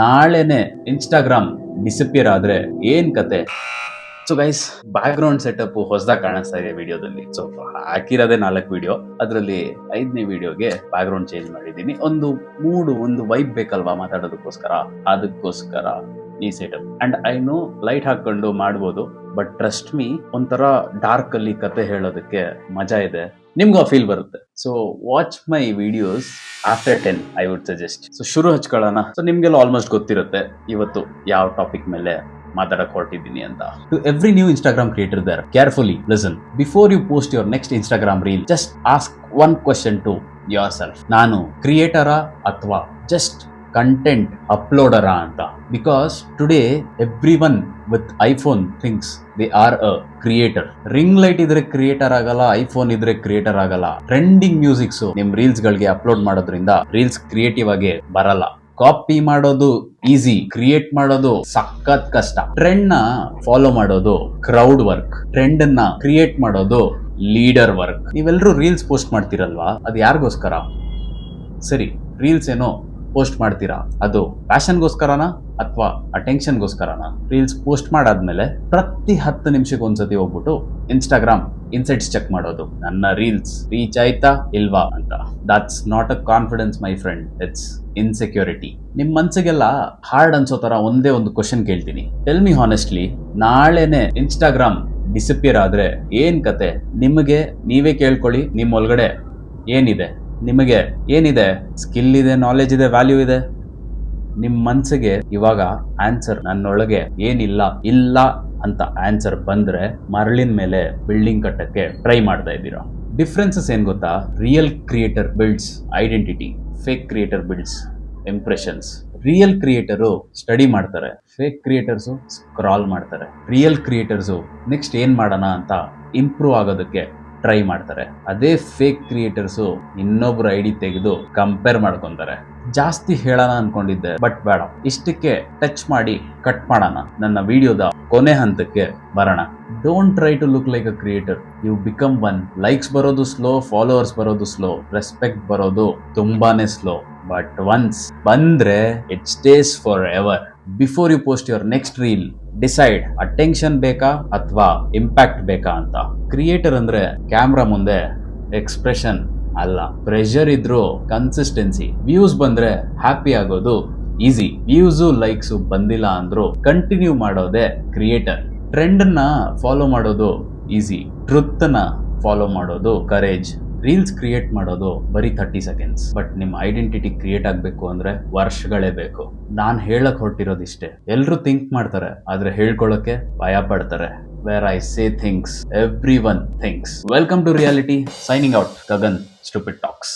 ನಾಳೆನೆ Instagram disappear ಆದ್ರೆ ಏನ್ ಕತೆ? So guys, back ground setup ಹೊಸದಾಗಿ ಕಾಣಿಸ್ತಾ ಇದೆ ವಿಡಿಯೋದಲ್ಲಿ. ಸೊ ಹಾಕಿರೋದೇ 4 ವಿಡಿಯೋ, ಅದರಲ್ಲಿ 5ನೇ ವಿಡಿಯೋಗೆ ಬ್ಯಾಕ್ ಗ್ರೌಂಡ್ ಚೇಂಜ್ ಮಾಡಿದ್ದೀನಿ. ಒಂದು ವೈಬ್ ಬೇಕಲ್ವಾ ಮಾತಾಡೋದಕ್ಕೋಸ್ಕರ, ಅದಕ್ಕೋಸ್ಕರ ಈ setup. And I know light ಹಾಕೊಂಡು ಮಾಡ್ಬೋದು, ಬಟ್ ಟ್ರಸ್ಟ್ ಮೀ, ಒಂಥರ ಡಾರ್ಕ್ ಅಲ್ಲಿ ಕತೆ ಹೇಳೋದಕ್ಕೆ ಮಜಾ ಇದೆ, ನಿಮ್ಗೂ ಆ ಫೀಲ್ ಬರುತ್ತೆ. So watch my videos after 10 I would suggest. So ಶುರು ಹಚ್ಕೊಳ್ಳೋಣ. ಸೊ ನಿಮ್ಗೆಲ್ಲ ಆಲ್ಮೋಸ್ಟ್ ಗೊತ್ತಿರುತ್ತೆ ಇವತ್ತು ಯಾವ ಟಾಪಿಕ್ ಮೇಲೆ ಮಾತಾಡಕ್ ಹೊರಟಿದ್ದೀನಿ ಅಂತ. To every new Instagram creator there, carefully listen. Before you post your next Instagram reel, just ask one question to yourself. ನಾನು ಕ್ರಿಯೇಟರಾ ಅಥವಾ ಜಸ್ಟ್ ಕಂಟೆಂಟ್ ಅಪ್ಲೋಡರ ಅಂತ. Because today everyone with iPhone thinks they are a creator. Ring light ಇದ್ರೆ creator ಆಗಲ್ಲ, iPhone ಇದ್ರೆ creator ಆಗಲ್ಲ. Trending musics ನಿಮ್ ರೀಲ್ಸ್ ಗಳಿಗೆ ಅಪ್ಲೋಡ್ ಮಾಡೋದ್ರಿಂದ ರೀಲ್ಸ್ ಕ್ರಿಯೇಟಿವ್ ಆಗಿ ಬರಲ್ಲ. ಕಾಪಿ ಮಾಡೋದು ಈಸಿ, ಕ್ರಿಯೇಟ್ ಮಾಡೋದು ಸಖತ್ ಕಷ್ಟ. ಟ್ರೆಂಡ್ ನ ಫಾಲೋ ಮಾಡೋದು ಕ್ರೌಡ್ ವರ್ಕ್, ಟ್ರೆಂಡ್ ನ ಕ್ರಿಯೇಟ್ ಮಾಡೋದು ಲೀಡರ್ ವರ್ಕ್. ನೀವೆಲ್ಲರೂ ರೀಲ್ಸ್ ಪೋಸ್ಟ್ ಮಾಡ್ತಿರಲ್ವಾ, ಅದು ಯಾರಿಗೋಸ್ಕರ? ಸರಿ, ರೀಲ್ಸ್ ಏನೋ ಪೋಸ್ಟ್ ಮಾಡ್ತೀರಾ, ಅದು ಪ್ಯಾಷನ್ಗೋಸ್ಕರನಾ ಅಥವಾ ಅಟೆನ್ಷನ್ಗೋಸ್ಕರನಾ? ರೀಲ್ಸ್ ಪೋಸ್ಟ್ ಮಾಡಾದ್ಮೇಲೆ ಪ್ರತಿ 10 ನಿಮಿಷಕ್ಕೆ ಒಂದ್ಸತಿ ಹೋಗ್ಬಿಟ್ಟು ಇನ್ಸ್ಟಾಗ್ರಾಮ್ ಇನ್ಸೈಟ್ಸ್ ಚೆಕ್ ಮಾಡೋದು, ನನ್ನ ರೀಲ್ಸ್ ರೀಚ್ ಆಯ್ತಾ ಇಲ್ವಾ ಅಂತ. That's not a confidence my friend, it's insecurity. ನಿಮ್ ಮನ್ಸಿಗೆಲ್ಲ ಹಾರ್ಡ್ ಅನ್ಸೋ ತರ ಒಂದೇ ಒಂದು ಕ್ವಶನ್ ಕೇಳ್ತೀನಿ. ಟೆಲ್ ಮಿ ಹಾನೆಸ್ಟ್ಲಿ, ನಾಳೆನೆ ಇನ್ಸ್ಟಾಗ್ರಾಮ್ ಡಿಸಪಿಯರ್ ಆದ್ರೆ ಏನ್ ಕತೆ? ನಿಮಗೆ ನೀವೇ ಕೇಳ್ಕೊಳ್ಳಿ, ನಿಮ್ ಒಳಗಡೆ ಏನಿದೆ? ನಿಮಗೆ ಏನಿದೆ? ಸ್ಕಿಲ್ ಇದೆ, ನಾಲೆಜ್ ಇದೆ, ವ್ಯಾಲ್ಯೂ ಇದೆ. ನಿಮ್ ಮನ್ಸಿಗೆ ಇವಾಗ ಆನ್ಸರ್ ನನ್ನೊಳಗೆ ಏನಿಲ್ಲ ಇಲ್ಲ ಅಂತ ಆನ್ಸರ್ ಬಂದ್ರೆ ಮರಳಿನ ಮೇಲೆ ಬಿಲ್ಡಿಂಗ್ ಕಟ್ಟಕ್ಕೆ ಟ್ರೈ ಮಾಡ್ತಾ ಇದ್ದೀರಾ. ಡಿಫ್ರೆನ್ಸಸ್ ಏನ್ ಗೊತ್ತಾ? Real creator builds identity, fake creator builds impressions. Real creator study ಮಾಡ್ತಾರೆ, ಫೇಕ್ ಕ್ರಿಯೇಟರ್ಸು ಸ್ಕ್ರಾಲ್ ಮಾಡ್ತಾರೆ. ರಿಯಲ್ ಕ್ರಿಯೇಟರ್ಸು ನೆಕ್ಸ್ಟ್ ಏನ್ ಮಾಡೋಣ ಅಂತ ಇಂಪ್ರೂವ್ ಆಗೋದಕ್ಕೆ ಟ್ರೈ ಮಾಡ್ತಾರೆ. ಅದೇ ಫೇಕ್ ಕ್ರಿಯೇಟರ್ಸು ಇನ್ನೊಬ್ರು ಐಡಿ ತೆಗೆದು ಕಂಪೇರ್ ಮಾಡ್ಕೊಂತಾರೆ. ಜಾಸ್ತಿ ಹೇಳೋಣ ಅನ್ಕೊಂಡಿದ್ದೆ, ಬಟ್ ಬೇಡ, ಇಷ್ಟಕ್ಕೆ ಟಚ್ ಮಾಡಿ ಕಟ್ ಮಾಡೋಣ. ನನ್ನ ವಿಡಿಯೋದ ಕೊನೆ ಹಂತಕ್ಕೆ ಬರೋಣ. Don't try to look like a creator, you become one. Likes ಬರೋದು ಸ್ಲೋ, ಫಾಲೋವರ್ಸ್ ಬರೋದು ಸ್ಲೋ, ರೆಸ್ಪೆಕ್ಟ್ ಬರೋದು ತುಂಬಾನೇ ಸ್ಲೋ. ಬಟ್ ಒನ್ಸ್ ಬಂದ್ರೆ it stays forever. Before you post your next reel, decide attention ಬೇಕಾ ಅಥವಾ ಇಂಪ್ಯಾಕ್ಟ್ ಬೇಕಾ ಅಂತ. Creator ಅಂದ್ರೆ ಕ್ಯಾಮ್ರಾ ಮುಂದೆ ಎಕ್ಸ್ಪ್ರೆಷನ್ ಅಲ್ಲ, ಪ್ರೆಷರ್ ಇದ್ರು ಕನ್ಸಿಸ್ಟೆನ್ಸಿ. ವ್ಯೂಸ್ ಬಂದ್ರೆ ಹ್ಯಾಪಿ ಆಗೋದು ಈಸಿ, ವ್ಯೂಸು ಲೈಕ್ಸು ಬಂದಿಲ್ಲ ಅಂದ್ರು ಕಂಟಿನ್ಯೂ ಮಾಡೋದೇ ಕ್ರಿಯೇಟರ್. ಟ್ರೆಂಡ್ ನ ಫಾಲೋ ಮಾಡೋದು ಈಸಿ, ಟ್ರುತ್ ನ ಫಾಲೋ ಮಾಡೋದು ಕರೇಜ್. ರೀಲ್ಸ್ ಕ್ರಿಯೇಟ್ ಮಾಡೋದು ಬರೀ 30 ಸೆಕೆಂಡ್ಸ್, ಬಟ್ ನಿಮ್ಮ ಐಡೆಂಟಿಟಿ ಕ್ರಿಯೇಟ್ ಆಗಬೇಕು ಅಂದ್ರೆ ವರ್ಷಗಳೇ ಬೇಕು. ನಾನು ಹೇಳಕ್ ಹೊರಟಿರೋದಿಷ್ಟೇ. ಎಲ್ರು ಥಿಂಕ್ ಮಾಡ್ತಾರೆ, ಆದ್ರೆ ಹೇಳ್ಕೊಳ್ಳೋಕೆ ಭಯ ಪಡ್ತಾರೆ. Where I say things, everyone thinks. Welcome to reality. Signing out, Gagan, Stupid Talks.